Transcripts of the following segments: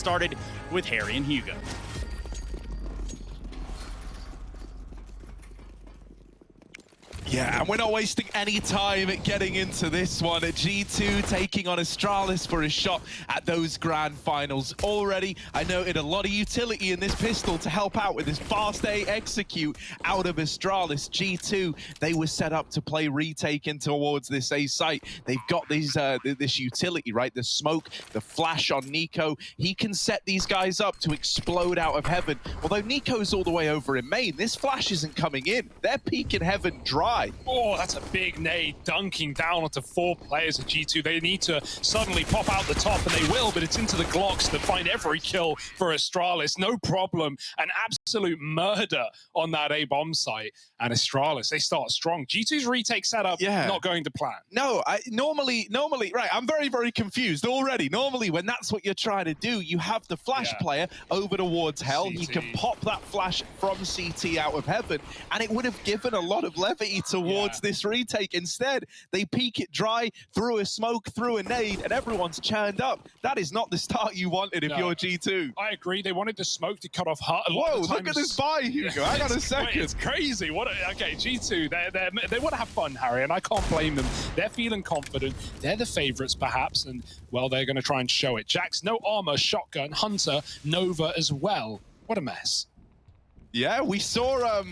started with Harry and Hugo. Yeah, and we're not wasting any time at getting into this one. At G2 taking on Astralis for a shot at those grand finals. Already, I noted a lot of utility in this pistol to help out with this fast A execute out of Astralis. G2, they were set up to play retake in towards this A site. They've got these this utility, right? The smoke, the flash on Nico. He can set these guys up to explode out of heaven. Although Nico's all the way over in main, this flash isn't coming in. They're peeking heaven dry. Oh, that's a big nade dunking down onto 4 players of G2. They need to suddenly pop out the top, and they will, but it's into the Glocks that find every kill for Astralis. No problem. An absolute murder on that A-bomb site. And Astralis, they start strong. G2's retake setup, not going to plan. No, normally, right, I'm very, very confused already. Normally, when that's what you're trying to do, you have the flash player over towards hell. CT. He can pop that flash from CT out of heaven, and it would have given a lot of levity towards this retake. Instead, they peek it dry, through a smoke, through a nade, and everyone's churned up. That is not the start you wanted if you're G2. I agree. They wanted the smoke to cut off Hut. Whoa, look at this buy, Hugo. Hang on a second. It's crazy. Okay, G2, they want to have fun, Harry, and I can't blame them. They're feeling confident. They're the favorites, perhaps, and, well, they're going to try and show it. JACKZ, no armor, shotgun, Hunter, Nova as well. What a mess. Yeah, we saw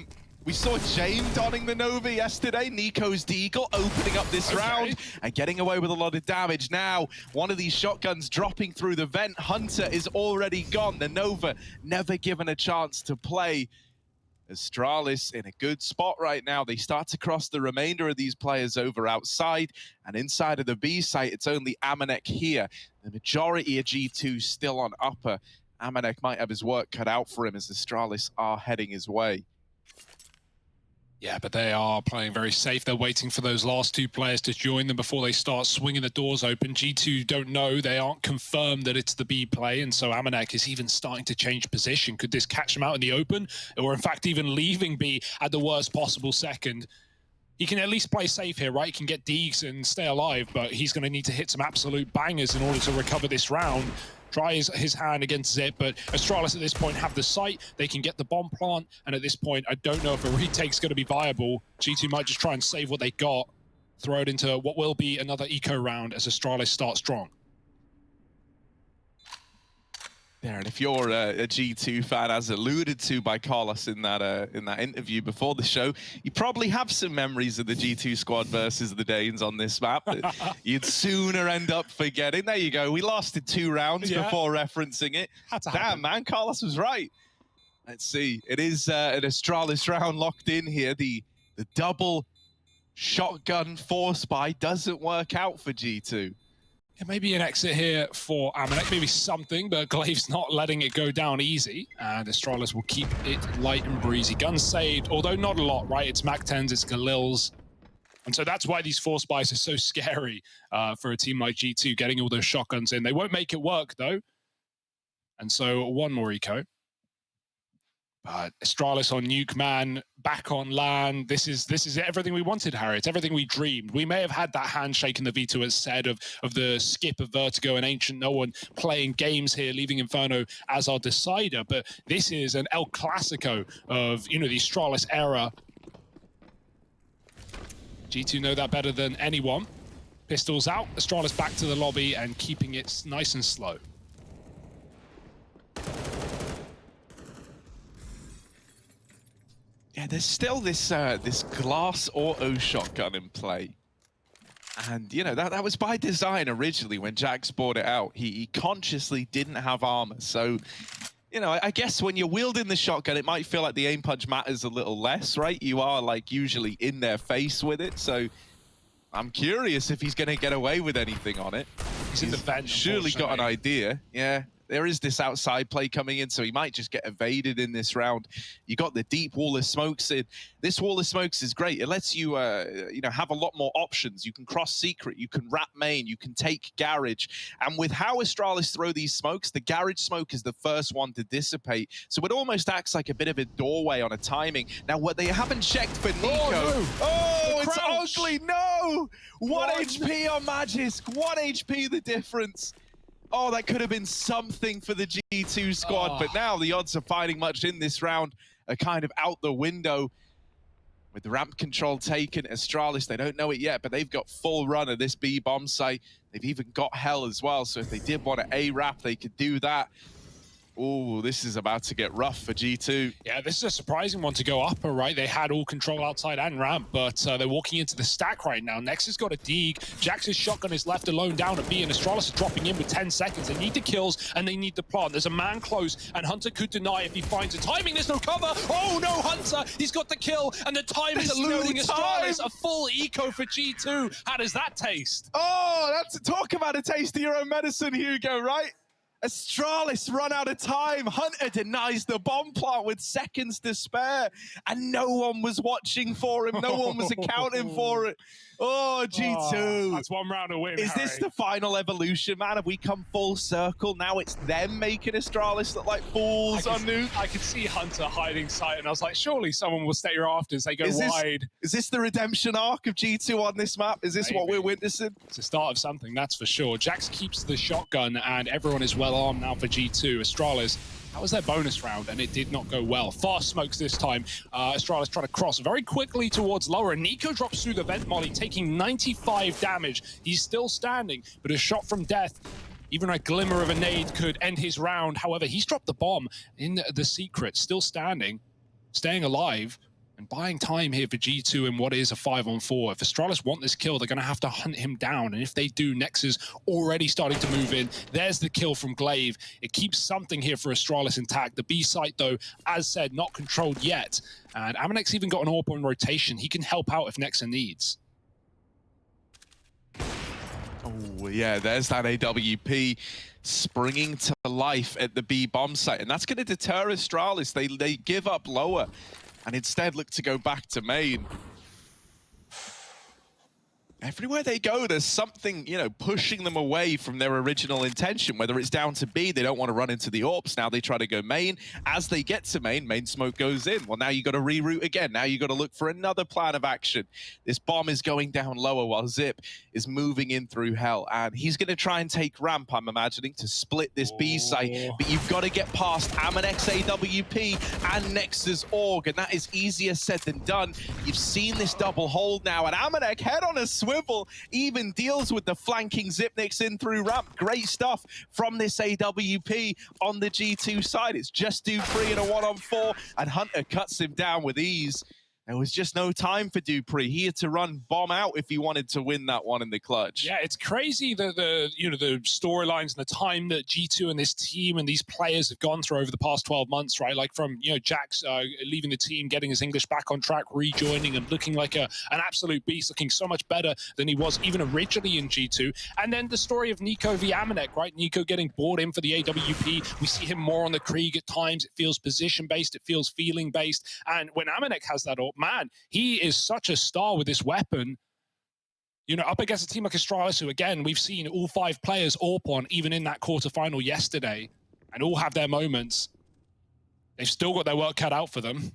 Jane donning the Nova yesterday. Nico's Deagle opening up this round and getting away with a lot of damage. Now, one of these shotguns dropping through the vent. Hunter is already gone. The Nova never given a chance to play. Astralis in a good spot right now. They start to cross the remainder of these players over outside, and inside of the B site, it's only AmaNEk here. The majority of G2 still on upper. AmaNEk might have his work cut out for him as Astralis are heading his way. Yeah, but they are playing very safe. They're waiting for those last 2 players to join them before they start swinging the doors open. G2 don't know. They aren't confirmed that it's the B play, and so AmaNEk is even starting to change position. Could this catch them out in the open? Or, in fact, even leaving B at the worst possible second? He can at least play safe here, right? He can get Deags and stay alive, but he's going to need to hit some absolute bangers in order to recover this round. Try his hand against Zip, but Astralis at this point have the site. They can get the bomb plant, and at this point, I don't know if a retake's going to be viable. G2 might just try and save what they got, throw it into what will be another eco round as Astralis start strong. There, and if you're a G2 fan, as alluded to by Carlos in that interview before the show, you probably have some memories of the G2 squad versus the Danes on this map that you'd sooner end up forgetting. There you go. We lasted 2 rounds before referencing it. Damn, man, Carlos was right. Let's see. It is an Astralis round locked in here. The double shotgun force buy doesn't work out for G2. Yeah, maybe an exit here for AmaNEk, maybe something, but Glaive's not letting it go down easy, and Astralis will keep it light and breezy. Guns saved, although not a lot, right? It's Mac 10s, it's Galils, and so that's why these force buys are so scary for a team like G2, getting all those shotguns in. They won't make it work, though, and so one more eco. But Astralis on Nuke, man, back on land. This is everything we wanted, Harry. It's everything we dreamed. We may have had that handshake in the Vito as said of the skip of Vertigo and Ancient No One playing games here, leaving Inferno as our decider. But this is an El Clasico of, the Astralis era. G2 know that better than anyone. Pistols out, Astralis back to the lobby and keeping it nice and slow. Yeah, there's still this this glass auto shotgun in play. And, that was by design originally when JACKZ bought it out. He consciously didn't have armor. So, I guess when you're wielding the shotgun, it might feel like the aim punch matters a little less, right? You are, usually in their face with it. So I'm curious if he's going to get away with anything on it. He's in the vent, surely got an idea. Yeah. There is this outside play coming in, so he might just get evaded in this round. You got the deep wall of smokes in. This wall of smokes is great. It lets you, have a lot more options. You can cross secret, you can wrap main, you can take garage. And with how Astralis throw these smokes, the garage smoke is the first one to dissipate. So it almost acts like a bit of a doorway on a timing. Now, what they haven't checked for Nico. Oh, it's ugly. No! 1 HP on Magisk. 1 HP the difference. Oh, that could have been something for the G2 squad, but now the odds of finding much in this round are kind of out the window. With the ramp control taken, Astralis, they don't know it yet, but they've got full run of this B bomb site. They've even got Hell as well, so if they did want to A-Rap, they could do that. Oh, this is about to get rough for G2. Yeah, this is a surprising one to go upper, right? They had all control outside and ramp, but they're walking into the stack right now. Next has got a Deeg. JACKZ's shotgun is left alone down at B, and Astralis is dropping in with 10 seconds. They need the kills, and they need the plant. There's a man close, and Hunter could deny if he finds the timing. There's no cover. Oh, no, Hunter. He's got the kill, and the time is eluding Astralis. A full eco for G2. How does that taste? Oh, that's talk about a taste of your own medicine, Hugo, right? Astralis run out of time. Hunter denies the bomb plant with seconds to spare, and no one was watching for him. No one was accounting for it. Oh, G2. Oh, that's one round of win, Is this the final evolution, man? Have we come full circle? Now it's them making Astralis look like fools on Nuke? I could see Hunter hiding sight, and I was like, surely someone will stay here after as they go wide. Is this the redemption arc of G2 on this map? Is this what we're witnessing? It's the start of something, that's for sure. JACKZ keeps the shotgun, and everyone is well armed now for G2. Astralis, that was their bonus round, and it did not go well. Fast smokes this time. Astralis trying to cross very quickly towards lower. Nico drops through the vent molly, taking 95 damage. He's still standing, but a shot from death, even a glimmer of a nade, could end his round. However, he's dropped the bomb in the secret, still standing, staying alive, and buying time here for G2 in what is a 5-on-4. If Astralis want this kill, they're going to have to hunt him down. And if they do, Nex is already starting to move in. There's the kill from Glaive. It keeps something here for Astralis intact. The B site, though, as said, not controlled yet. And AmaNEk's even got an AWP on rotation. He can help out if Nexa needs. Oh, yeah, there's that AWP springing to life at the B bomb site. And that's going to deter Astralis. They give up lower and instead look to go back to main. Everywhere they go, there's something, you know, pushing them away from their original intention. Whether it's down to B, they don't want to run into the AWPs. Now they try to go main. As they get to main smoke goes in. Well, now you got to reroute again. Now you got to look for another plan of action. This bomb is going down lower while Zip is moving in through Hell. And he's going to try and take ramp, I'm imagining, to split this B site. But you've got to get past AmaNEk's AWP and Nex's AUG. And that is easier said than done. You've seen this double hold now. And AmaNEk, head on a swivel, even deals with the flanking Zipniks in through ramp. Great stuff from this AWP on the G2 side. It's just Dupree in a 1-on-4, and Hunter cuts him down with ease. There was just no time for Dupree. He had to run bomb out if he wanted to win that one in the clutch. Yeah, it's crazy the storylines and the time that G2 and this team and these players have gone through over the past 12 months, right? Like from, JACKZ leaving the team, getting his English back on track, rejoining and looking like an absolute beast, looking so much better than he was even originally in G2. And then the story of Nico v AmaNEk, right? Nico getting brought in for the AWP. We see him more on the Krieg at times. It feels position-based. It feels feeling-based. And when AmaNEk has that up, man, he is such a star with this weapon. Up against a team like Astralis, who, again, we've seen all 5 players AWP on, even in that quarterfinal yesterday, and all have their moments. They've still got their work cut out for them,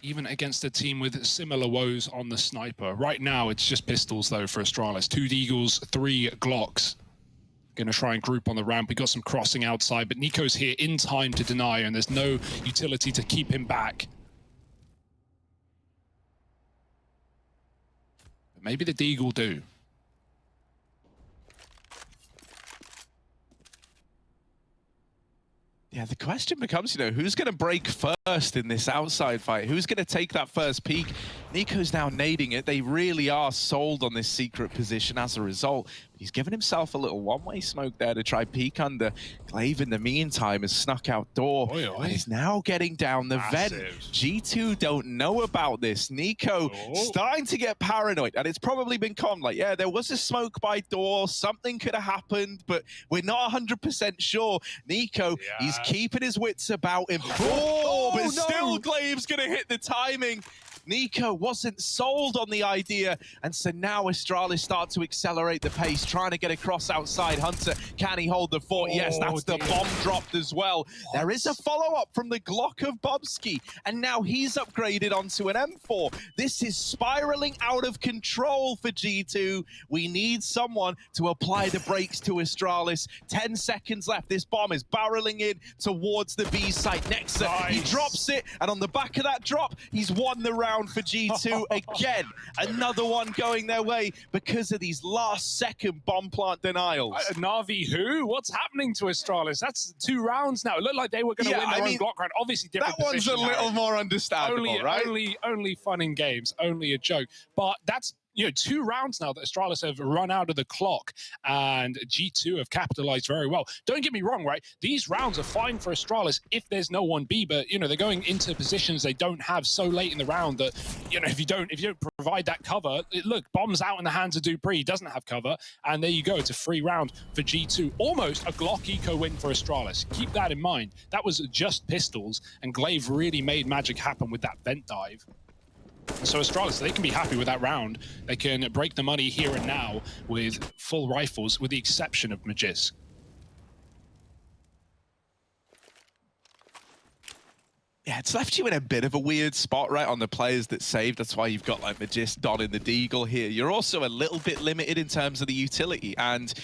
even against a team with similar woes on the sniper. Right now, it's just pistols, though, for Astralis. 2 Deagles, 3 Glocks. Going to try and group on the ramp. We got some crossing outside, but Nico's here in time to deny, and there's no utility to keep him back. Maybe the Deagle will do. Yeah, the question becomes, who's going to break first in this outside fight? Who's going to take that first peek? Nico's now nading it. They really are sold on this secret position as a result. He's given himself a little one-way smoke there to try peek under. Glaive, in the meantime, has snuck out door. And is now getting down the vent. G2 don't know about this. Nico starting to get paranoid. And it's probably been calmed. Like, yeah, there was a smoke by door. Something could have happened, but we're not 100% sure. Nico, he's keeping his wits about him. But still Glaive's going to hit the timing. Nico wasn't sold on the idea, and so now Astralis start to accelerate the pace, trying to get across outside. Hunter, can he hold the fort? Yes, that's the bomb dropped as well. There is a follow-up from the Glock of Bobski, and now he's upgraded onto an M4. This is spiraling out of control for G2. We need someone to apply the brakes to Astralis. 10 seconds left. This bomb is barreling in towards the B site. Nexa, nice. He drops it, and on the back of that drop, he's won the round for G2 again. Another one going their way because of these last-second bomb plant denials. Na'Vi who? What's happening to Astralis? That's 2 rounds now. It looked like they were going to win their own block round. Obviously, different that one's a little more understandable, right? Only fun in games, only a joke. But that's 2 rounds now that Astralis have run out of the clock, and G2 have capitalized very well. Don't get me wrong, right? These rounds are fine for Astralis if there's no 1B, but they're going into positions they don't have so late in the round that if you don't provide that cover, look, bombs out in the hands of Dupree, he doesn't have cover, and there you go. It's a free round for G2. Almost a Glock eco win for Astralis. Keep that in mind. That was just pistols, and Glaive really made magic happen with that vent dive. So Astralis, they can be happy with that round. They can break the money here and now with full rifles, with the exception of Magisk. Yeah, it's left you in a bit of a weird spot, right, on the players that saved. That's why you've got, like, Magisk, Don, and the Deagle here. You're also a little bit limited in terms of the utility, and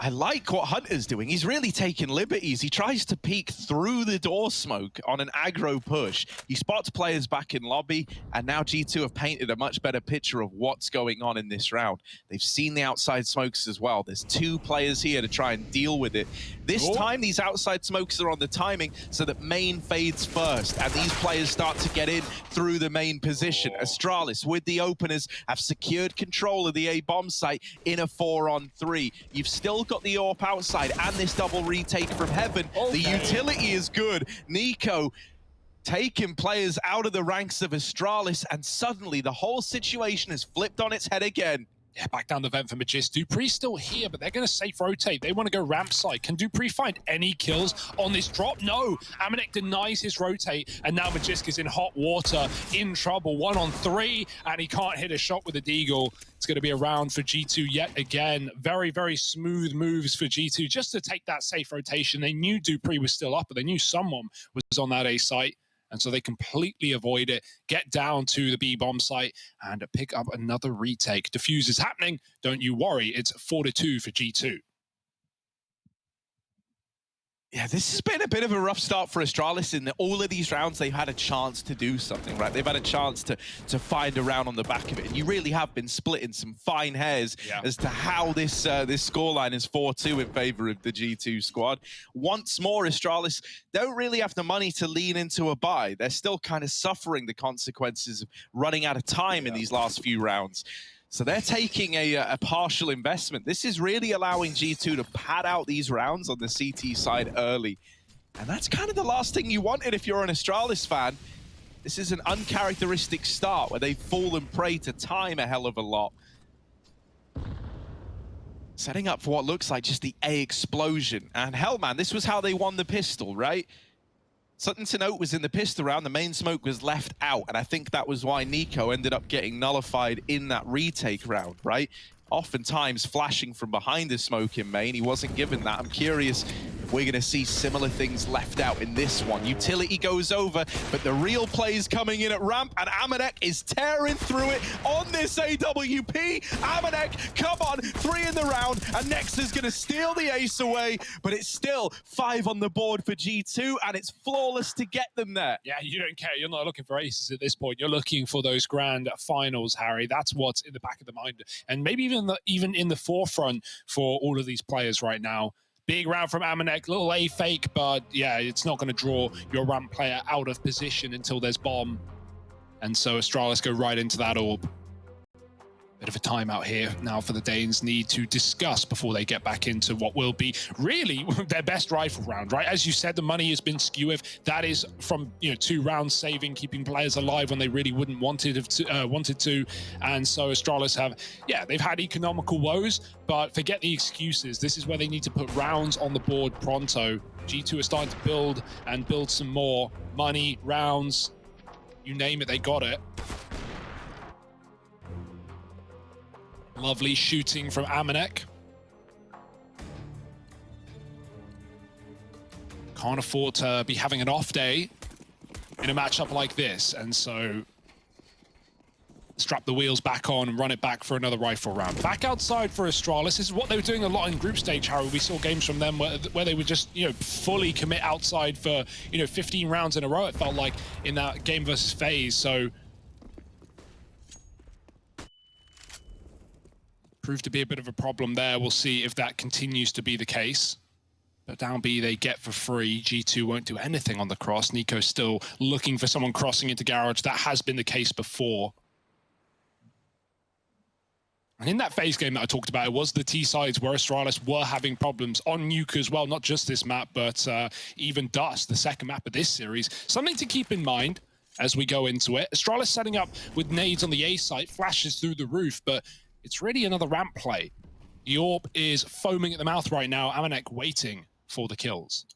I like what Hunter's doing. He's really taking liberties. He tries to peek through the door smoke on an aggro push. He spots players back in lobby, and now G2 have painted a much better picture of what's going on in this round. They've seen the outside smokes as well. There's 2 players here to try and deal with it. This time, these outside smokes are on the timing so that main fades first, and these players start to get in through the main position. Astralis, with the openers, have secured control of the A bomb site in a 4-on-3. You've still got the AWP outside and this double retake from heaven. Okay. The utility is good. Nico taking players out of the ranks of Astralis, and suddenly the whole situation is flipped on its head again. Yeah, back down the vent for Magisk. Dupree's still here, but they're going to safe rotate. They want to go ramp side. Can Dupree find any kills on this drop? No. AmaNEk denies his rotate, and now Magisk is in hot water, in trouble. 1-on-3, and he can't hit a shot with the Deagle. It's going to be a round for G2 yet again. Very, very smooth moves for G2 just to take that safe rotation. They knew Dupree was still up, but they knew someone was on that A site. And so they completely avoid it, get down to the B bomb site, and pick up another retake. Defuse is happening. Don't you worry. It's 4-2 for G2. Yeah, this has been a bit of a rough start for Astralis. In all of these rounds, they've had a chance to do something, right? They've had a chance to find a round on the back of it. And you really have been splitting some fine hairs as to how this this scoreline is 4-2 in favor of the G2 squad. Once more, Astralis don't really have the money to lean into a buy. They're still kind of suffering the consequences of running out of time in these last few rounds. So they're taking a partial investment. This is really allowing G2 to pad out these rounds on the CT side early. And that's kind of the last thing you wanted if you're an Astralis fan. This is an uncharacteristic start where they've fallen prey to time a hell of a lot. Setting up for what looks like just the A explosion. And hell, man, this was how they won the pistol, right? Something to note was in the pistol round, the main smoke was left out, and I think that was why Nico ended up getting nullified in that retake round, right? Oftentimes flashing from behind the smoke in main, he wasn't given that. I'm curious if we're gonna see similar things left out in this one. Utility goes over, but the real play's coming in at ramp, and AmaNEk is tearing through it on this AWP. AmaNEk, come on, 3 in the round, and Nexa's gonna steal the ace away, but it's still 5 on the board for G2, and it's flawless to get them there. Yeah, you don't care. You're not looking for aces at this point. You're looking for those grand finals, Harry. That's what's in the back of the mind, and maybe even in the forefront for all of these players right now. Big round from AmaNEk, little A fake, but yeah, it's not going to draw your ramp player out of position until there's bomb. And so Astralis go right into that orb. Bit of a timeout here now for the Danes need to discuss before they get back into what will be really their best rifle round, right? As you said, the money has been skewered. That is from 2 rounds saving, keeping players alive when they really wouldn't wanted to. And so Astralis have, they've had economical woes, but forget the excuses. This is where they need to put rounds on the board pronto. G2 are starting to build some more money, rounds, you name it, they got it. Lovely shooting from AmaNEk. Can't afford to be having an off day in a matchup like this, and so strap the wheels back on and run it back for another rifle round. Back outside for Astralis. This is what they were doing a lot in group stage, Harold. We saw games from them where they would just, fully commit outside for, 15 rounds in a row, it felt like, in that game versus FaZe. So proved to be a bit of a problem there. We'll see if that continues to be the case. But down B they get for free. G2 won't do anything on the cross. Nico's still looking for someone crossing into Garage. That has been the case before. And in that FaZe game that I talked about, it was the T sides where Astralis were having problems on Nuke as well. Not just this map, but even Dust, the second map of this series. Something to keep in mind as we go into it. Astralis setting up with nades on the A site, flashes through the roof, but it's really another ramp play. The AWP is foaming at the mouth right now. AmaNEk waiting for the kills.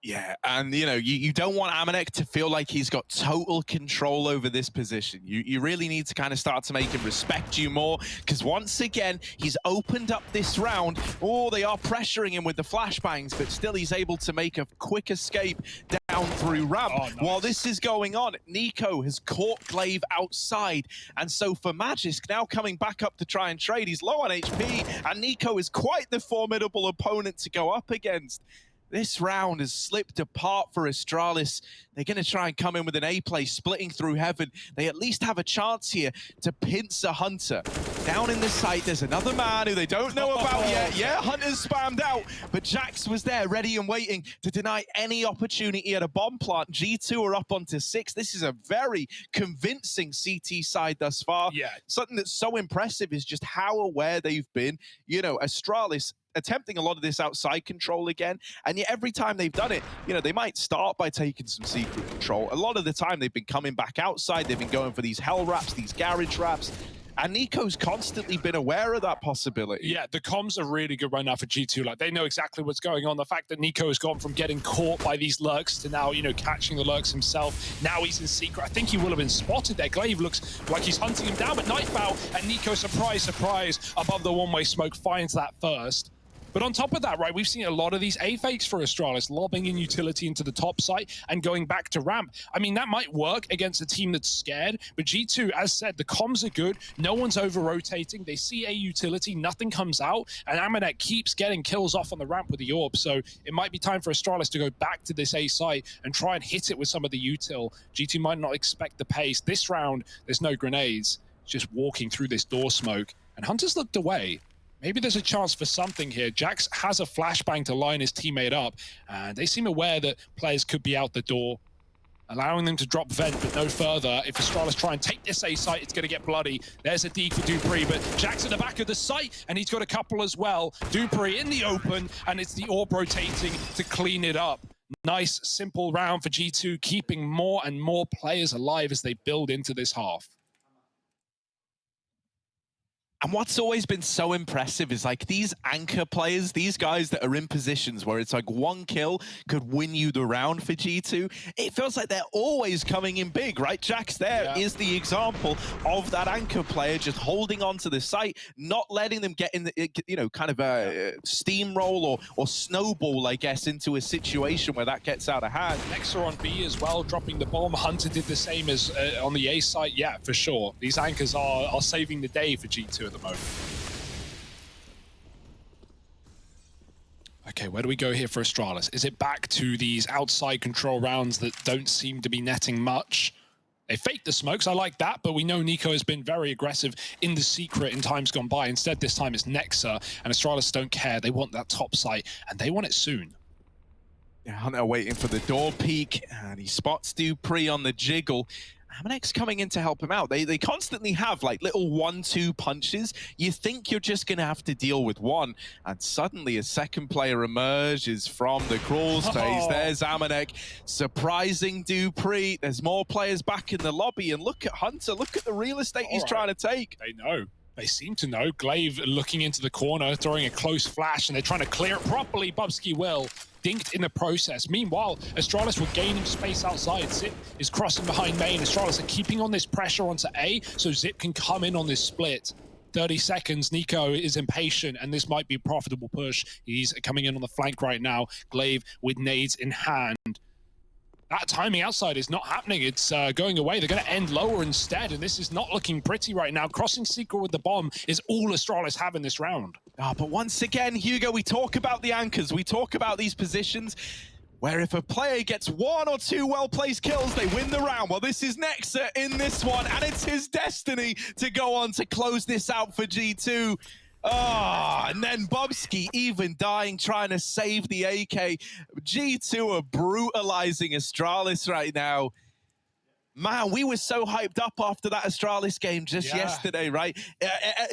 Yeah, and you don't want AmaNEk to feel like he's got total control over this position. You really need to kind of start to make him respect you more, because once again, he's opened up this round. Oh, they are pressuring him with the flashbangs, but still he's able to make a quick escape down through ramp. Oh, nice. While this is going on, Nico has caught Glaive outside, and so for Magisk now coming back up to try and trade, he's low on HP, and Nico is quite the formidable opponent to go up against. This round has slipped apart for Astralis. They're going to try and come in with an A play, splitting through heaven. They at least have a chance here to pinch a Hunter. Down in the site, there's another man who they don't know about yet. Yeah, Hunter's spammed out, but JACKZ was there, ready and waiting to deny any opportunity at a bomb plant. G2 are up onto 6. This is a very convincing CT side thus far. Yeah. Something that's so impressive is just how aware they've been. Astralis attempting a lot of this outside control again, and yet every time they've done it, they might start by taking some secret control. A lot of the time they've been coming back outside, they've been going for these hell wraps, these garage wraps, and Nico's constantly been aware of that possibility. Yeah, the comms are really good right now for G2. Like, they know exactly what's going on. The fact that Nico has gone from getting caught by these lurks to now, catching the lurks himself. Now he's in secret. I think he will have been spotted there. Glaive looks like he's hunting him down, but Nightbow and Nico, surprise, surprise, above the one-way smoke, finds that first. But on top of that, right, we've seen a lot of these A-fakes for Astralis, lobbing in utility into the top site and going back to ramp. I mean, that might work against a team that's scared, but G2, as said, the comms are good. No one's over-rotating. They see a utility, nothing comes out, and AmaNEk keeps getting kills off on the ramp with the AWP. So it might be time for Astralis to go back to this A site and try and hit it with some of the util. G2 might not expect the pace. This round, there's no grenades. It's just walking through this door smoke. And Hunter's looked away. Maybe there's a chance for something here. JACKZ has a flashbang to line his teammate up, and they seem aware that players could be out the door, allowing them to drop vent, but no further. If Astralis try and take this A site, it's going to get bloody. There's a D for dupreeh, but JACKZ at the back of the site, and he's got a couple as well. dupreeh in the open, and it's the AWP rotating to clean it up. Nice, simple round for G2, keeping more and more players alive as they build into this half. And what's always been so impressive is like these anchor players, these guys that are in positions where it's like one kill could win you the round for G2. It feels like they're always coming in big, right? JACKZ there is the example of that anchor player just holding on to the site, not letting them get in the, kind of a steamroll or snowball, I guess, into a situation where that gets out of hand. Nexa on B as well, dropping the bomb. Hunter did the same as on the A site. Yeah, for sure. These anchors are saving the day for G2 at the moment. Okay, where do we go here for Astralis? Is it back to these outside control rounds that don't seem to be netting much? They faked the smokes, I like that, but we know Nico has been very aggressive in the secret in times gone by. Instead, this time it's Nexa, and Astralis don't care. They want that top site, and they want it soon. Yeah, Hunter waiting for the door peek, and he spots dupreeh on the jiggle. AmaNEk's coming in to help him out. They constantly have like little 1-2 punches. You think you're just going to have to deal with one, and suddenly a second player emerges from the crawl space. There's AmaNEk surprising dupreeh. There's more players back in the lobby, and look at Hunter. Look at the real estate he's trying to take. They know. They seem to know. Glaive looking into the corner, throwing a close flash, and they're trying to clear it properly. Bubsky will. Dinked in the process. Meanwhile, Astralis will gain him space outside. Zip is crossing behind main. Astralis are keeping on this pressure onto A, so Zip can come in on this split. 30 seconds. Nico is impatient, and this might be a profitable push. He's coming in on the flank right now. Glaive with nades in hand. That timing outside is not happening. It's going away. They're going to end lower instead, and this is not looking pretty right now. Crossing Secret with the bomb is all Astralis have in this round. But once again, Hugo, we talk about the anchors. We talk about these positions where if a player gets 1 or 2 well-placed kills, they win the round. Well, this is JACKZ in this one, and it's his destiny to go on to close this out for G2. And then Bobski even dying, trying to save the AK. G2 are brutalizing Astralis right now. Man, we were so hyped up after that Astralis game just yesterday, right?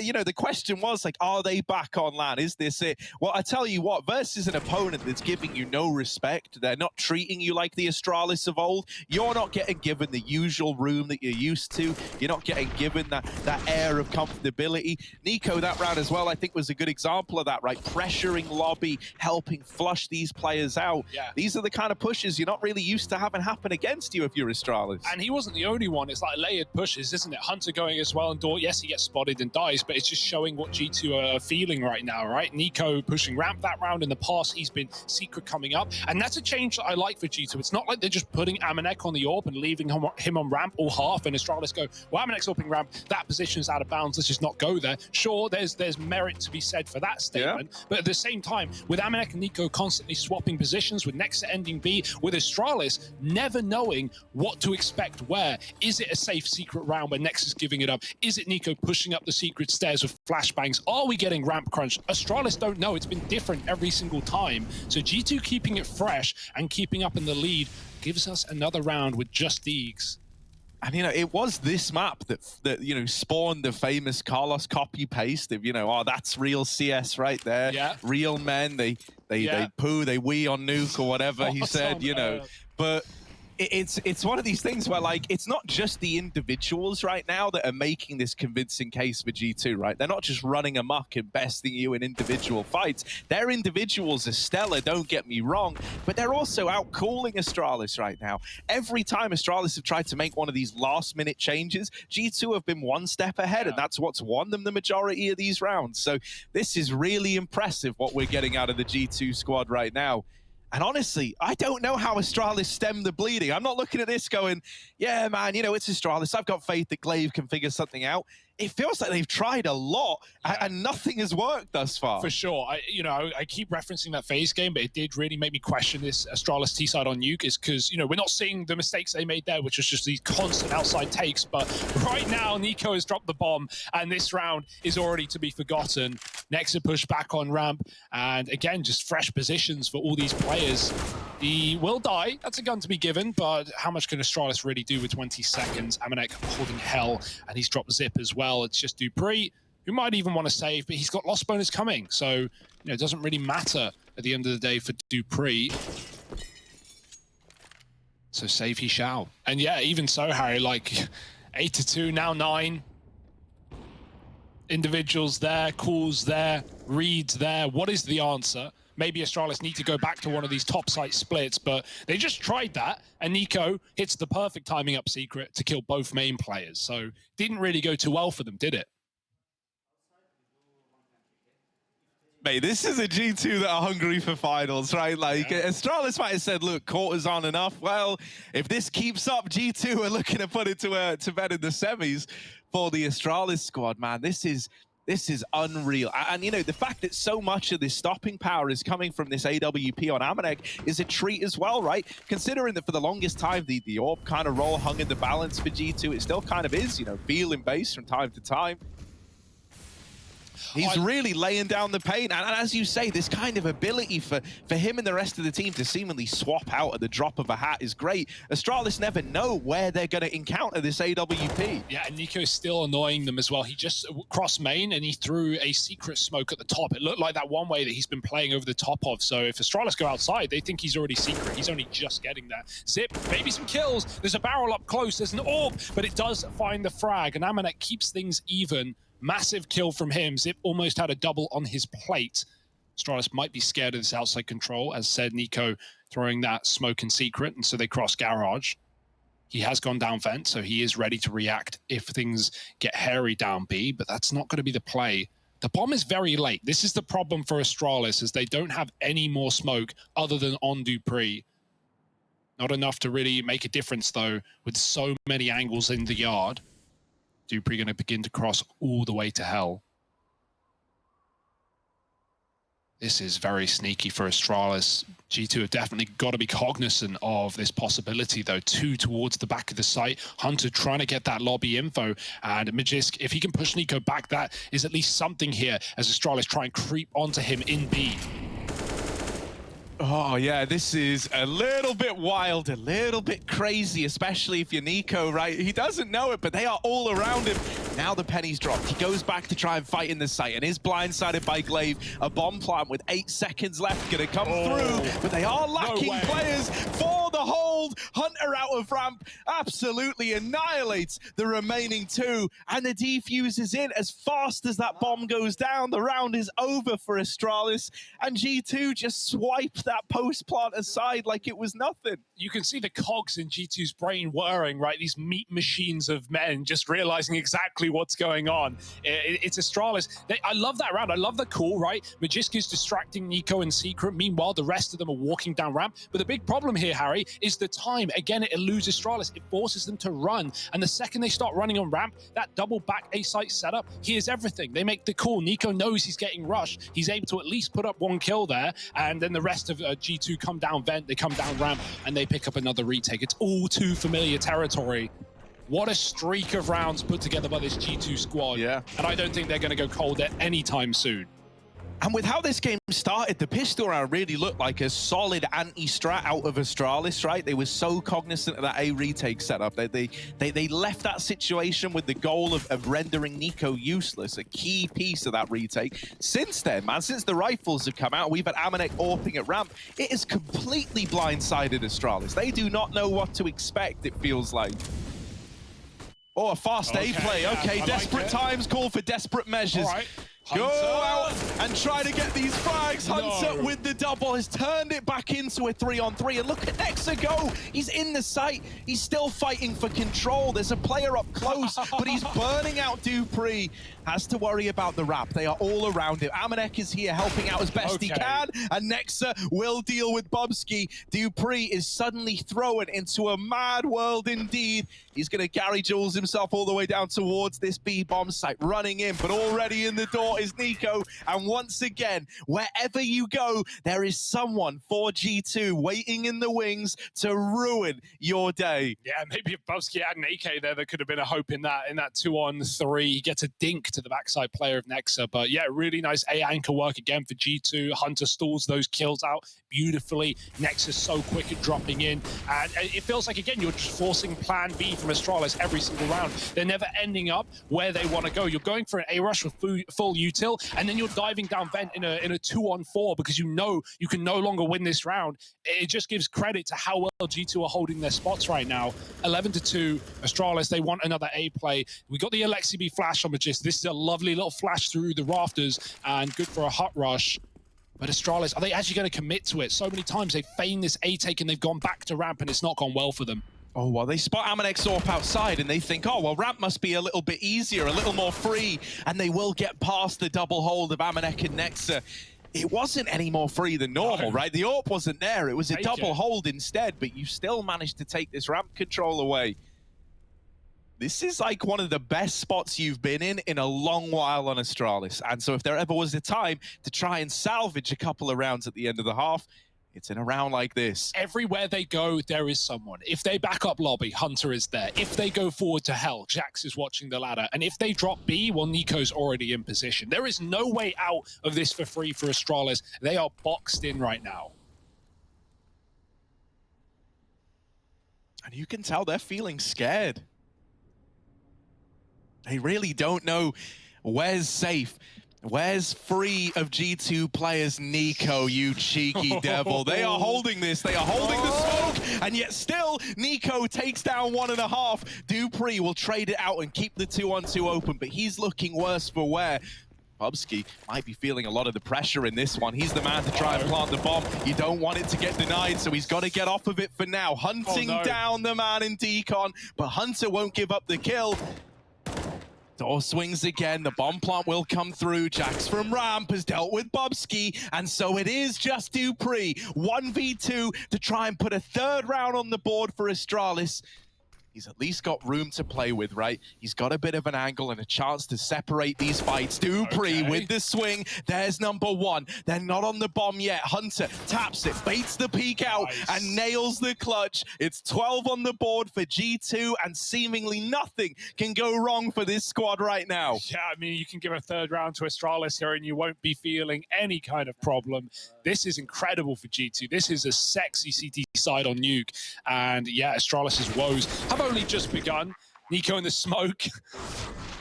You know, the question was, like, are they back on LAN? Is this it? Well, I tell you what, versus an opponent that's giving you no respect, they're not treating you like the Astralis of old, you're not getting given the usual room that you're used to. You're not getting given that air of comfortability. Nico, that round as well, I think was a good example of that, right? Pressuring lobby, helping flush these players out. Yeah. These are the kind of pushes you're not really used to having happen against you if you're Astralis. And he wasn't the only one. It's like layered pushes, isn't it? Hunter going as well, and Dort, yes, he gets spotted and dies, but it's just showing what G2 are feeling right now, right? Nico pushing ramp that round. In the past, he's been Secret coming up, and that's a change that I like for G2. It's not like they're just putting AmaNEk on the AWP and leaving him on ramp or half, and Astralis go, well, AmaNEk's AWPing ramp, that position's out of bounds, let's just not go there. Sure, there's merit to be said for that statement, but at the same time, with AmaNEk and Nico constantly swapping positions, with JACKZ ending B, with Astralis never knowing what to expect where. Is it a safe Secret round where JACKZ is giving it up? Is it Nico pushing up the Secret stairs with flashbangs? Are we getting ramp crunch? Astralis don't know. It's been different every single time. So G2 keeping it fresh and keeping up in the lead gives us another round with just Deegs. And, you know, it was this map that you know, spawned the famous Carlos copy-paste of, you know, oh, that's real CS right there. Yeah. Real men, they poo, they wee on Nuke or whatever he said, you know. But it's one of these things where, like, it's not just the individuals right now that are making this convincing case for G2, right? They're not just running amok and besting you in individual fights. Their individuals are stellar, don't get me wrong, but they're also out-calling Astralis right now. Every time Astralis have tried to make one of these last-minute changes, G2 have been one step ahead, and that's what's won them the majority of these rounds. So this is really impressive what we're getting out of the G2 squad right now. And honestly, I don't know how Astralis stemmed the bleeding. I'm not looking at this going, yeah, man, you know, it's Astralis. I've got faith that Glaive can figure something out. It feels like they've tried a lot and nothing has worked thus far. For sure. I keep referencing that phase game, but it did really make me question this Astralis T-side on Nuke, is because, you know, we're not seeing the mistakes they made there, which was just these constant outside takes. But right now, Nico has dropped the bomb, and this round is already to be forgotten. JACKZ push back on ramp, and again, just fresh positions for all these players. He will die. That's a gun to be given, but how much can Astralis really do with 20 seconds? AmaNEk holding hell, and he's dropped Zip as well. It's just Dupree, who might even want to save, but he's got lost bonus coming. So, you know, it doesn't really matter at the end of the day for Dupree. So save he shall. And yeah, even so, Harry, like 8-2, now 9. Individuals there, calls there, reads there. What is the answer? Maybe Astralis need to go back to one of these top site splits, but they just tried that, and Nico hits the perfect timing up Secret to kill both main players. So didn't really go too well for them, did it? Mate, this is a G2 that are hungry for finals, right? Like, Astralis might have said, look, quarters aren't enough. Well, if this keeps up, G2 are looking to put it to bed in the semis for the Astralis squad, man. This is unreal. And, you know, the fact that so much of this stopping power is coming from this AWP on AmaNEk is a treat as well, right? Considering that for the longest time, the AWP kind of role hung in the balance for G2, it still kind of is, you know, feeling base from time to time. He's really laying down the paint. And as you say, this kind of ability for him and the rest of the team to seemingly swap out at the drop of a hat is great. Astralis never know where they're going to encounter this AWP. Yeah, and Nico's still annoying them as well. He just crossed main and he threw a secret smoke at the top. It looked like that one way that he's been playing over the top of. So if Astralis go outside, they think he's already secret. He's only just getting there. Zip, maybe some kills. There's a barrel up close. There's an AWP, but it does find the frag. And AmaNEk keeps things even. Massive kill from him. Zip almost had a double on his plate. Astralis might be scared of this outside control. As said, Nico throwing that smoke in secret, and so they cross garage. He has gone down vent, so he is ready to react if things get hairy down B, but that's not going to be the play. The bomb is very late. This is the problem for Astralis, as they don't have any more smoke other than on Dupree. Not enough to really make a difference, though, with so many angles in the yard. Dupree going to begin to cross all the way to hell. This is very sneaky for Astralis. G2 have definitely got to be cognizant of this possibility, though. 2 towards the back of the site. Hunter trying to get that lobby info. And Magisk, if he can push Nico back, that is at least something here as Astralis try and creep onto him in B. Oh, yeah, this is a little bit wild, a little bit crazy, especially if you're Nico, right? He doesn't know it, but they are all around him. Now the penny's dropped. He goes back to try and fight in the site and is blindsided by Glaive. A bomb plant with 8 seconds left going to come through, but they are lacking players for the hold. Hunter out of ramp absolutely annihilates the remaining 2, and the defuse is in as fast as that bomb goes down. The round is over for Astralis, and G2 just swiped that post plant aside like it was nothing. You can see the cogs in G2's brain whirring, right? These meat machines of men just realizing exactly what's going on. It's Astralis. I love that round. I love the call, right? Magisk is distracting Nico in secret. Meanwhile, the rest of them are walking down ramp. But the big problem here, Harry, is the time. Again, it eludes Astralis. It forces them to run. And the second they start running on ramp, that double back A-site setup, here's everything. They make the call. Nico knows he's getting rushed. He's able to at least put up 1 kill there. And then the rest of G2 come down vent, they come down ramp, and they pick up another retake. It's all too familiar territory. What a streak of rounds put together by this G2 squad. Yeah. And I don't think they're going to go cold at any time soon. And with how this game started, the pistol round really looked like a solid anti-strat out of Astralis, right? They were so cognizant of that A retake setup. They left that situation with the goal of rendering Nico useless, a key piece of that retake. Since then, man, since the rifles have come out, we've had AmaNEk AWPing at ramp. It has completely blindsided Astralis. They do not know what to expect, it feels like. Oh, a fast A play. Okay, desperate times call for desperate measures. Go out and try to get these frags. Hunter with the double has turned it back into a 3-on-3. And look at JACKZ go. He's in the site. He's still fighting for control. There's a player up close, but he's burning out Dupree. Has to worry about the wrap. They are all around him. AmaNEk is here helping out as best he can. And JACKZ will deal with Bubsky. Dupree is suddenly thrown into a mad world indeed. He's going to Gary Jules himself all the way down towards this B bomb site, running in, but already in the door is Nico. And once again, wherever you go, there is someone for G2 waiting in the wings to ruin your day. Yeah, maybe if Bubsky had an AK there could have been a hope in that 2-on-3. He gets a dink to the backside player of JACKZ. But yeah, really nice A anchor work again for G2. Hunter stalls those kills out beautifully. JACKZ so quick at dropping in. And it feels like, again, you're just forcing plan B from Astralis every single round. They're never ending up where they want to go. You're going for an A rush with full util, and then you're diving down vent in a 2-on-4 because you know you can no longer win this round. It just gives credit to how well G2 are holding their spots right now. 11-2, Astralis, they want another A play. We got the Alexibi flash on Magist. This is a lovely little flash through the rafters and good for a hot rush. But Astralis, are they actually going to commit to it? So many times they've feigned this A take and they've gone back to ramp and it's not gone well for them. Oh, well, they spot AmaNEk's AWP outside and they think, oh, well, ramp must be a little bit easier, a little more free, and they will get past the double hold of AmaNEk and JACKZ. It wasn't any more free than normal, right? The AWP wasn't there. It was a double hold instead, but you still managed to take this ramp control away. This is like one of the best spots you've been in a long while on Astralis. And so if there ever was a time to try and salvage a couple of rounds at the end of the half, it's in a round like this. Everywhere they go, there is someone. If they back up lobby, Hunter is there. If they go forward to hell, JACKZ is watching the ladder. And if they drop B, well, Nico's already in position. There is no way out of this for free for Astralis. They are boxed in right now. And you can tell they're feeling scared. They really don't know where's safe. Where's free of G2 players? Nico, you cheeky devil. They are holding this. They are holding the smoke. And yet still, Nico takes down 1.5. Dupree will trade it out and keep the 2-on-2 open. But he's looking worse for wear. Bubsky might be feeling a lot of the pressure in this one. He's the man to try and plant the bomb. You don't want it to get denied, so he's got to get off of it for now. Hunting down the man in Decon, but Hunter won't give up the kill. Door swings again, the bomb plant will come through. JACKZ from ramp has dealt with Bubsky, and so it is just dupreeh. 1v2 to try and put a third round on the board for Astralis. He's at least got room to play with, right? He's got a bit of an angle and a chance to separate these fights. dupreeh with the swing. There's number one. They're not on the bomb yet. Hunter taps it, baits the peek out, and nails the clutch. It's 12 on the board for G2, and seemingly nothing can go wrong for this squad right now. Yeah, I mean, you can give a third round to Astralis here and you won't be feeling any kind of problem. This is incredible for G2. This is a sexy CT side on Nuke. And yeah, Astralis' woes have only just begun. Nico in the smoke.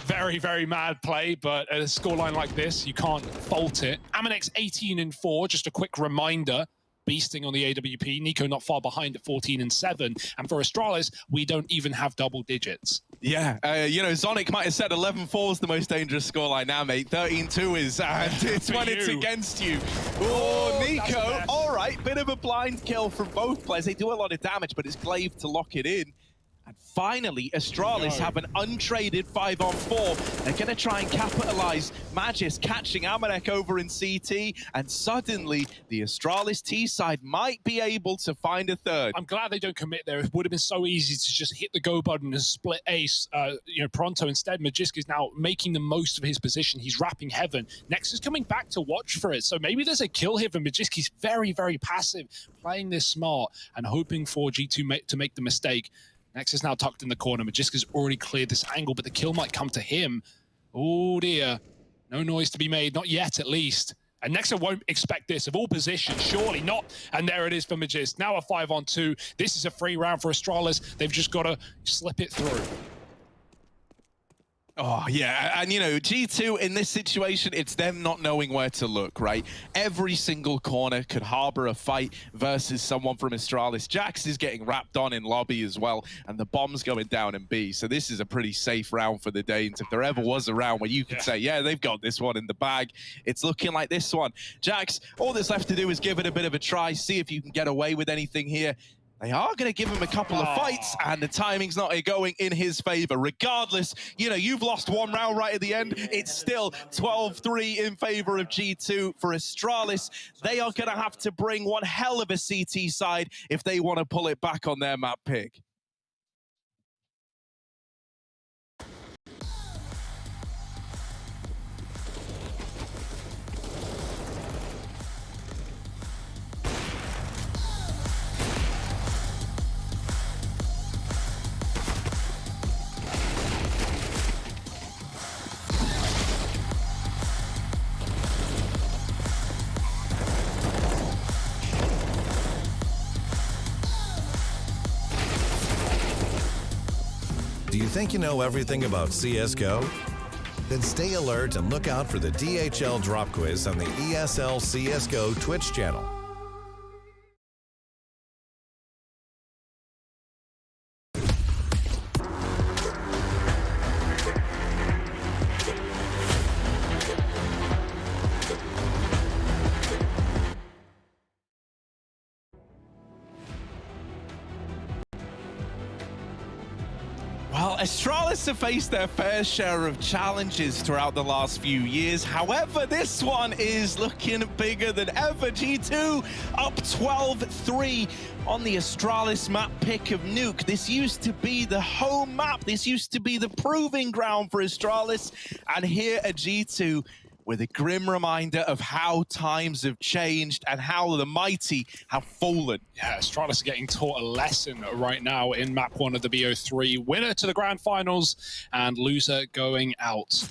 Very, very mad play, but at a scoreline like this, you can't fault it. AmaNEk's 18-4, just a quick reminder. Beasting on the AWP. Nico not far behind at 14-7. And for Astralis, we don't even have double digits. Yeah, you know, Zonic might have said 11-4 is the most dangerous scoreline now, mate. 13-2 is, and it's when it's against you. Oh, Nico, all right, bit of a blind kill from both players. They do a lot of damage, but it's Glaive to lock it in. And finally, Astralis have an untraded 5-on-4. They're going to try and capitalize. Magisk catching AmaNEk over in CT, and suddenly the Astralis T side might be able to find a third. I'm glad they don't commit there. It would have been so easy to just hit the go button and split ace, pronto. Instead, Magisk is now making the most of his position. He's wrapping heaven. Next is coming back to watch for it. So maybe there's a kill here for Magisk. He's very, very passive, playing this smart and hoping for G2 to make the mistake. Nex is now tucked in the corner. Magisk has already cleared this angle, but the kill might come to him. Oh dear. No noise to be made, not yet at least. And Nexa won't expect this of all positions, surely not. And there it is for Magisk. Now a 5-on-2. This is a free round for Astralis. They've just got to slip it through. Oh, yeah, and you know, G2 in this situation, it's them not knowing where to look, right? Every single corner could harbor a fight versus someone from Astralis. JACKZ is getting wrapped on in lobby as well, and the bomb's going down in B. So this is a pretty safe round for the Danes. If there ever was a round where you could say, yeah, they've got this one in the bag, it's looking like this one. JACKZ, all that's left to do is give it a bit of a try, see if you can get away with anything here. They are going to give him a couple of fights, and the timing's not going in his favor. Regardless, you know, you've lost one round right at the end. It's still 12-3 in favor of G2 for Astralis. They are going to have to bring one hell of a CT side if they want to pull it back on their map pick. Do you think you know everything about CSGO? Then stay alert and look out for the DHL drop quiz on the ESL CSGO Twitch channel. Well, Astralis have faced their fair share of challenges throughout the last few years. However, this one is looking bigger than ever. G2 up 12-3 on the Astralis map pick of Nuke. This used to be the home map. This used to be the proving ground for Astralis. And here at G2, with a grim reminder of how times have changed and how the mighty have fallen. Yeah, Astralis are getting taught a lesson right now in map 1 of the BO3. Winner to the grand finals and loser going out.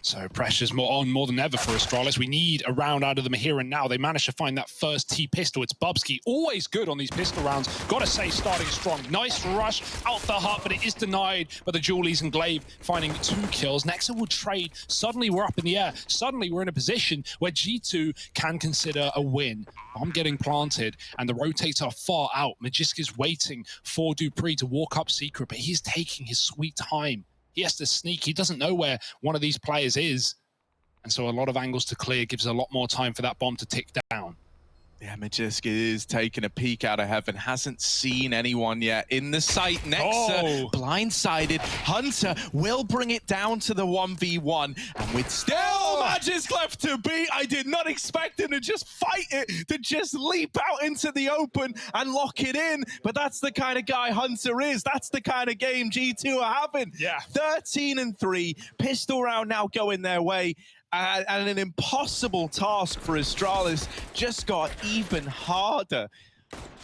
So pressure's more than ever for Astralis. We need a round out of them here and now. They managed to find that first T-pistol. It's Bubsky, always good on these pistol rounds. Gotta say, starting strong. Nice rush out the hut, but it is denied by the Julies and Glaive finding 2 kills. Nexa will trade. Suddenly we're up in the air. Suddenly we're in a position where G2 can consider a win. Bomb getting planted, and the rotates are far out. Magisk is waiting for dupreeh to walk up secret, but he's taking his sweet time. He has to sneak. He doesn't know where one of these players is. And so a lot of angles to clear gives a lot more time for that bomb to tick down. Yeah, Magisk is taking a peek out of heaven. Hasn't seen anyone yet in the site. Nexa blindsided. Hunter will bring it down to the 1v1. And with still Magisk left to beat, I did not expect him to just fight it, to just leap out into the open and lock it in. But that's the kind of guy Hunter is. That's the kind of game G2 are having. Yeah. 13-3. Pistol round now going their way. And an impossible task for Astralis just got even harder.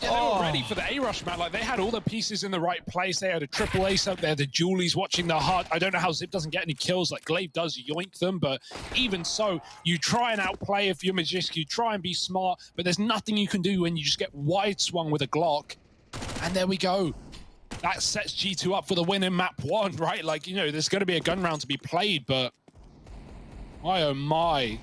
Yeah, they were ready for the A-Rush, man. Like, they had all the pieces in the right place. They had a triple ace up there, the Julies watching the heart. I don't know how Zip doesn't get any kills. Like, Glaive does yoink them, but even so, you try and outplay if you're Magisk. You try and be smart, but there's nothing you can do when you just get wide swung with a Glock. And there we go. That sets G2 up for the win in map 1, right? Like, you know, there's going to be a gun round to be played, but my oh my.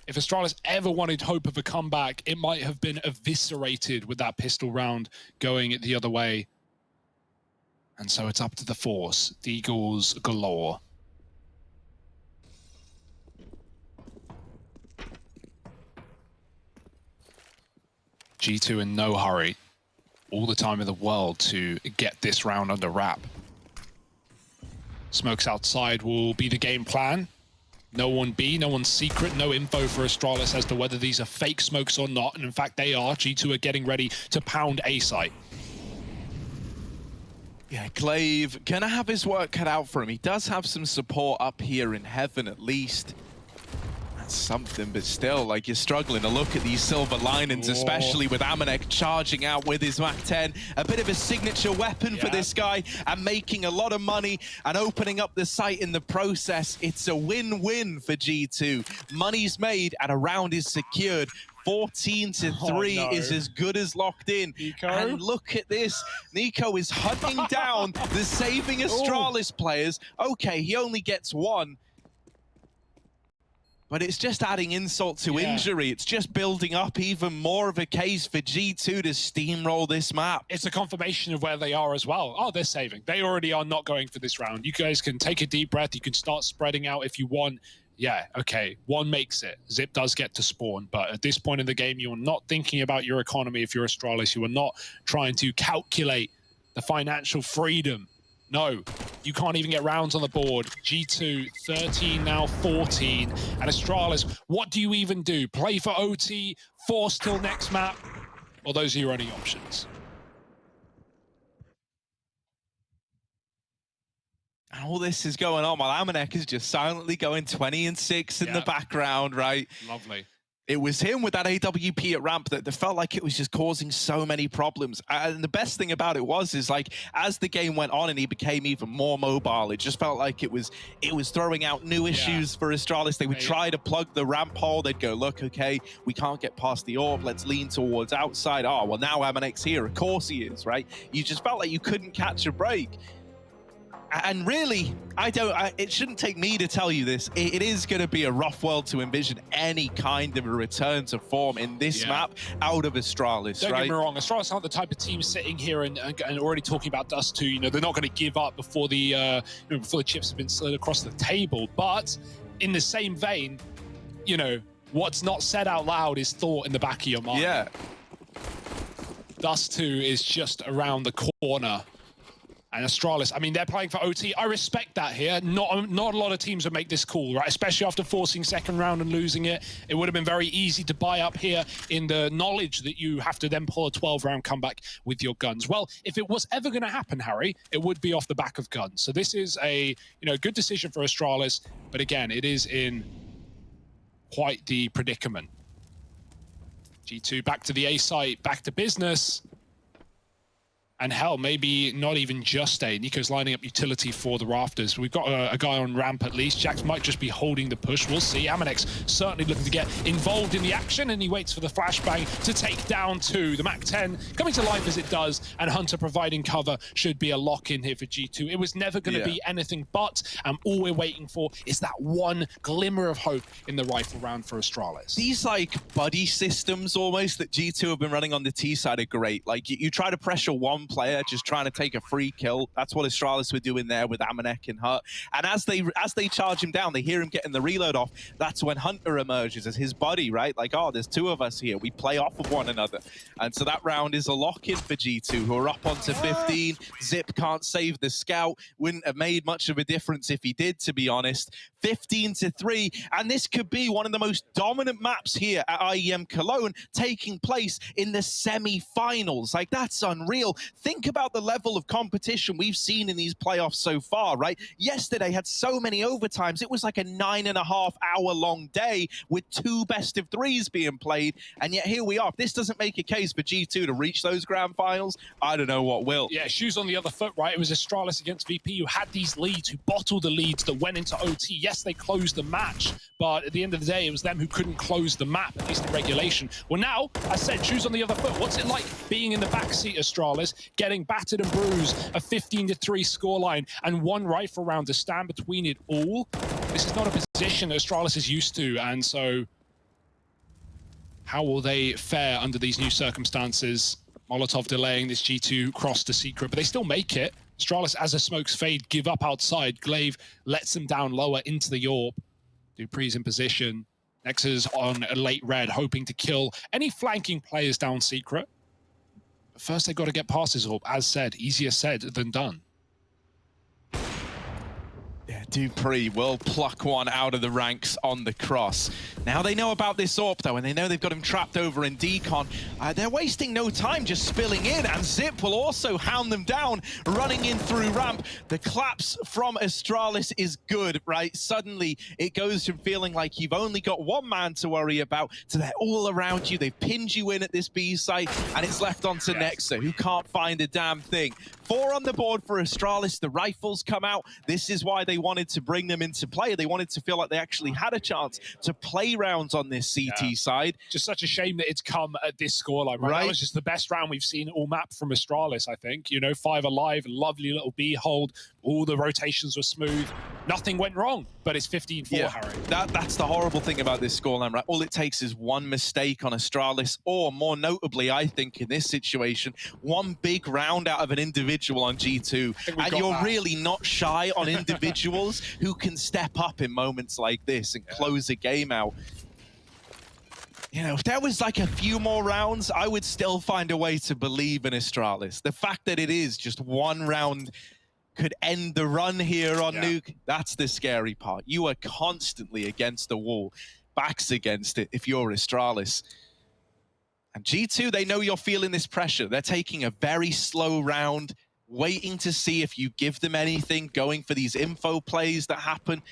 If Astralis ever wanted hope of a comeback, it might have been eviscerated with that pistol round going the other way. And so it's up to the Force. The Eagles galore. G2 in no hurry. All the time in the world to get this round under wrap. Smokes outside will be the game plan. No one B, no one secret, no info for Astralis as to whether these are fake smokes or not. And in fact, they are. G2 are getting ready to pound A site. Yeah, Glaive gonna have his work cut out for him. He does have some support up here in heaven at least. That's something, but still, like, you're struggling to look at these silver linings, especially with AmaNEk charging out with his Mac-10. A bit of a signature weapon for this guy and making a lot of money and opening up the site in the process. It's a win-win for G2. Money's made and a round is secured. 14-3 is as good as locked in. Nico? And look at this. Nico is hunting down the saving Astralis players. Okay, he only gets one. But it's just adding insult to injury. It's just building up even more of a case for G2 to steamroll this map. It's a confirmation of where they are as well. Oh, they're saving. They already are not going for this round. You guys can take a deep breath. You can start spreading out if you want. Yeah, okay, one makes it. Zip does get to spawn, but at this point in the game, you are not thinking about your economy if you're Astralis. You are not trying to calculate the financial freedom. No, you can't even get rounds on the board. G2, 13, now 14. And Astralis, what do you even do? Play for OT, force till next map? Or those are your only options? And all this is going on while AmaNEk is just silently going 20-6 in the background, right? Lovely. It was him with that AWP at ramp that felt like it was just causing so many problems. And the best thing about it is like, as the game went on and he became even more mobile, it just felt like it was throwing out new issues for Astralis. They would try to plug the ramp hole. They'd go, look, okay, we can't get past the orb. Let's lean towards outside. Oh, well, now AmaNEk's here. Of course he is, right? You just felt like you couldn't catch a break. And really, it shouldn't take me to tell you this. It is going to be a rough world to envision any kind of a return to form in this map out of Astralis, Don't get me wrong, Astralis aren't the type of team sitting here and already talking about Dust 2. You know, they're not going to give up before the before the chips have been slid across the table. But in the same vein, you know, what's not said out loud is thought in the back of your mind. Yeah. Dust 2 is just around the corner. And Astralis, I mean, they're playing for OT. I respect that here. Not a lot of teams would make this call, right? Especially after forcing second round and losing it. It would have been very easy to buy up here in the knowledge that you have to then pull a 12-round comeback with your guns. Well, if it was ever going to happen, Harry, it would be off the back of guns. So this is a good decision for Astralis. But again, it is in quite the predicament. G2 back to the A site, back to business. And hell, maybe not even just A. Nico's lining up utility for the rafters. We've got a guy on ramp at least. JACKZ might just be holding the push. We'll see. AmaNEk's certainly looking to get involved in the action, and he waits for the flashbang to take down 2. The Mac-10 coming to life as it does, and Hunter providing cover should be a lock-in here for G2. It was never going to be anything but, and all we're waiting for is that one glimmer of hope in the rifle round for Astralis. These, like, buddy systems almost that G2 have been running on the T side are great. Like, you try to pressure one player just trying to take a free kill. That's what Astralis were doing there with AmaNEk and Hut. And as they charge him down, they hear him getting the reload off. That's when Hunter emerges as his buddy, right? Like, oh, there's two of us here. We play off of one another. And so that round is a lock-in for G2, who are up onto 15. Zip can't save the scout. Wouldn't have made much of a difference if he did, to be honest. 15-3, and this could be one of the most dominant maps here at IEM Cologne, taking place in the semi-finals. Like, that's unreal. Think about the level of competition we've seen in these playoffs so far, right? Yesterday had so many overtimes. It was like a 9.5-hour-long day with 2 best-of-3s being played, and yet here we are. If this doesn't make a case for G2 to reach those grand finals, I don't know what will. Yeah, shoes on the other foot, right? It was Astralis against VP who had these leads, who bottled the leads that went into OT. Yes, they closed the match, but at the end of the day, it was them who couldn't close the map, at least in regulation. Well, now, I said, shoes on the other foot. What's it like being in the backseat, Astralis, getting battered and bruised, a 15-3 scoreline, and 1 rifle round to stand between it all? This is not a position that Astralis is used to, and so how will they fare under these new circumstances? Molotov delaying this G2 cross to Secret, but they still make it. Astralis, as the smokes fade, give up outside. Glaive lets them down lower into the Yorp. Dupree's in position. Nexus on a late red, hoping to kill any flanking players down Secret. But first, they've got to get past his Orb. As said, easier said than done. Yeah, Dupree will pluck one out of the ranks on the cross. Now they know about this AWP though, and they know they've got him trapped over in decon. They're wasting no time just spilling in, and Zip will also hound them down, running in through ramp. The claps from Astralis is good, right? Suddenly it goes from feeling like you've only got one man to worry about to they're all around you. They've pinned you in at this B site, and it's left onto Nexa, who can't find a damn thing. 4 on the board for Astralis. The rifles come out. This is why they wanted to bring them into play. They wanted to feel like they actually had a chance to play rounds on this CT side. Just such a shame that it's come at this scoreline, right? That was just the best round we've seen all map from Astralis, I think. You know, 5 alive, lovely little B hold. All the rotations were smooth. Nothing went wrong, but it's 15-4, Harry. That's the horrible thing about this scoreline, right? All it takes is one mistake on Astralis, or more notably, I think, in this situation, one big round out of an individual on G2. And you're really not shy on individuals who can step up in moments like this and close a game out. You know, if there was like a few more rounds, I would still find a way to believe in Astralis. The fact that it is just one round could end the run here on Nuke, that's the scary part. You are constantly against the wall, backs against it if you're Astralis. And G2, they know you're feeling this pressure. They're taking a very slow round, waiting to see if you give them anything, going for these info plays that happen,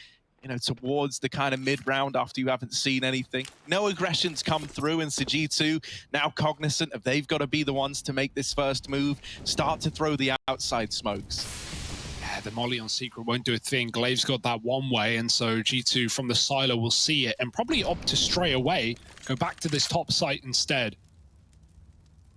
you know, towards the kind of mid-round after you haven't seen anything. No aggressions come through, and so G2, now cognizant of they've got to be the ones to make this first move, start to throw the outside smokes. Yeah, the molly on Secret won't do a thing. Glaive's got that one way, and so G2 from the silo will see it and probably opt to stray away, go back to this top site instead.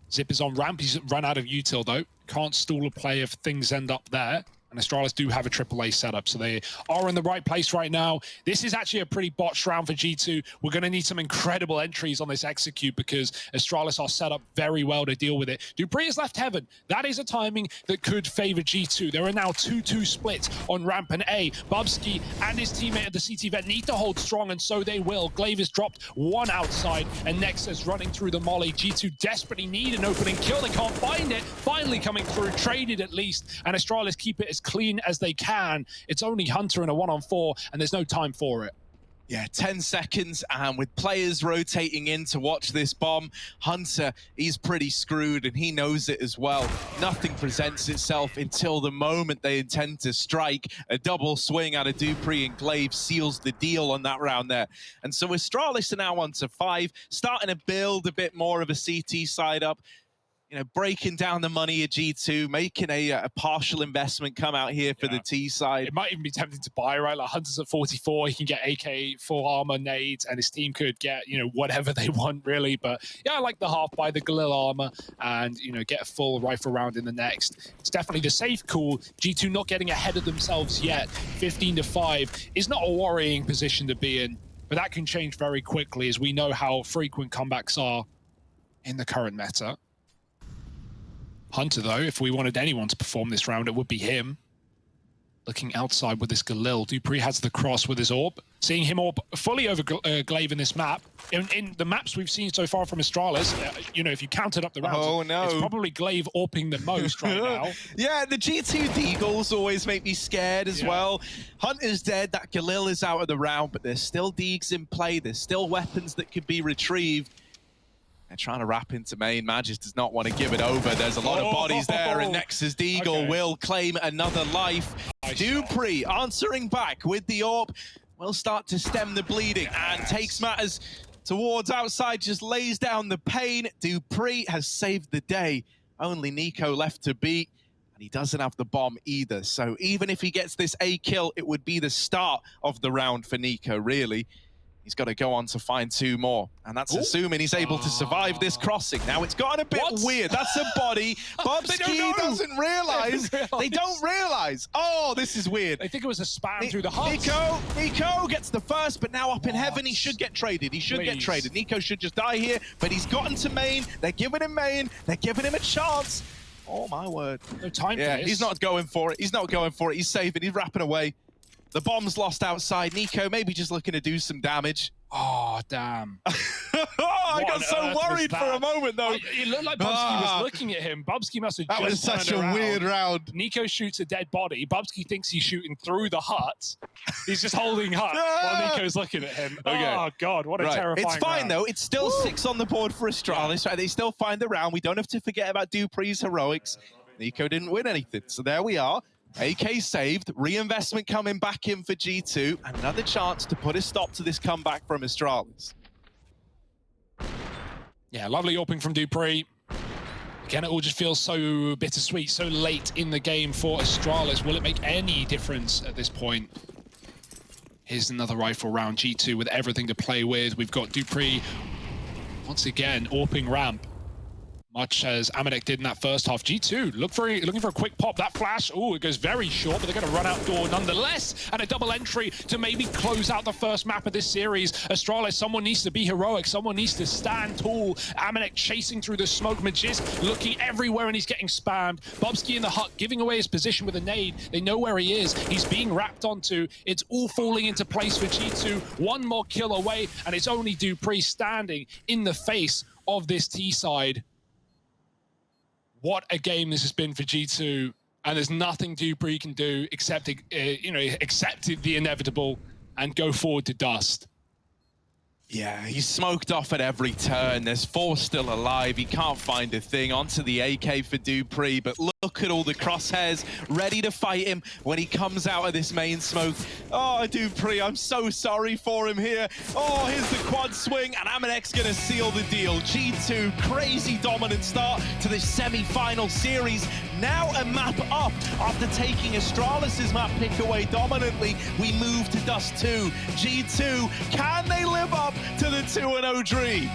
Zip is on ramp. He's run out of util, though. Can't stall a play if things end up there. And Astralis do have a AAA setup, so they are in the right place right now. This is actually a pretty botched round for G2. We're going to need some incredible entries on this execute because Astralis are set up very well to deal with it. Dupree has left heaven. That is a timing that could favor G2. There are now 2-2 splits on ramp and A. Bubsky and his teammate at the CT vet need to hold strong, and so they will. Glaive has dropped one outside, and Nexus running through the molly. G2 desperately need an opening kill. They can't find it. Finally coming through, traded at least, and Astralis keep it as clean as they can. It's only Hunter in a 1-on-4, and there's no time for it. Yeah, 10 seconds, and with players rotating in to watch this bomb, Hunter, he's pretty screwed, and he knows it as well. Nothing presents itself until the moment they intend to strike. A double swing out of Dupree, and Glaive seals the deal on that round there. And so Astralis are now on to 5, starting to build a bit more of a CT side up. You know, breaking down the money at G2, making a partial investment come out here for the T side. It might even be tempting to buy, right? Like Hunter's at 44, he can get AK, full armor, nades, and his team could get, you know, whatever they want, really. But yeah, I like the half buy the Galil armor and, you know, get a full rifle round in the next. It's definitely the safe call. G2 not getting ahead of themselves yet. 15-5 is not a worrying position to be in, but that can change very quickly as we know how frequent comebacks are in the current meta. Hunter, though, if we wanted anyone to perform this round, it would be him. Looking outside with this Galil. dupreeh has the cross with his AWP. Seeing him AWP fully over Glaive in this map. In the maps we've seen so far from Astralis, you know, if you counted up the rounds, it's probably Glaive AWPing the most right now. Yeah, the G2 Deagles always make me scared as well. Hunter's dead, that Galil is out of the round, but there's still Deags in play. There's still weapons that could be retrieved. They're trying to wrap into main. Magisk does not want to give it over. There's a lot of bodies there, and Nexus Deagle will claim another life. dupreeh answering back with the AWP will start to stem the bleeding and takes matters towards outside, just lays down the pain. dupreeh has saved the day. Only Nico left to beat, and he doesn't have the bomb either. So even if he gets this A kill, it would be the start of the round for Nico, really. He's got to go on to find 2 more. And that's assuming he's able to survive this crossing. Now, it's gotten a bit weird. That's a body. Bubsky doesn't realize. They don't realize. Oh, this is weird. They think it was a spam through the hut. Nico gets the first, but now up in heaven, he should get traded. He should get traded. Nico should just die here, but he's gotten to main. They're giving him main. They're giving him a chance. Oh, my word. No time for this. He's not going for it. He's not going for it. He's saving. He's wrapping away. The bomb's lost outside. Nico maybe just looking to do some damage. Oh, damn. I got so worried for a moment, though. It looked like Bubsky was looking at him. Bubsky must have That was such a weird round. Nico shoots a dead body. Bubsky thinks he's shooting through the hut. He's just holding hut while Nico's looking at him. Oh, God, what a terrifying It's fine, round. though. It's still 6 on the board for Astralis. They still find the round. We don't have to forget about dupreeh's heroics. Nico didn't win anything, so there we are. AK saved, reinvestment coming back in for G2, and another chance to put a stop to this comeback from Astralis. Yeah, lovely AWPing from dupreeh. Again, it all just feels so bittersweet, so late in the game for Astralis. Will it make any difference at this point? Here's another rifle round. G2 with everything to play with. We've got dupreeh once again AWPing ramp, much as AmaNEk did in that first half. G2 looking for a quick pop. That flash, oh, it goes very short, but they're going to run outdoor nonetheless. And a double entry to maybe close out the first map of this series. Astralis, someone needs to be heroic. Someone needs to stand tall. AmaNEk chasing through the smoke. Magisk looking everywhere, and he's getting spammed. Bubsky in the hut, giving away his position with a nade. They know where he is. He's being wrapped onto. It's all falling into place for G2. One more kill away, and it's only dupreeh standing in the face of this T side. What a game this has been for G2, and there's nothing dupreeh can do except, accept the inevitable and go forward to dust. Yeah, he's smoked off at every turn. There's 4 still alive. He can't find a thing. Onto the AK for dupreeh, but look at all the crosshairs ready to fight him when he comes out of this main smoke. Oh, dupreeh, I'm so sorry for him here. Oh, here's the quad swing, and AmaNEk's gonna seal the deal. G2, crazy dominant start to this semi-final series. Now a map up after taking Astralis' map pick away dominantly. We move to Dust 2. G2, can they live up to the 2-0 dream?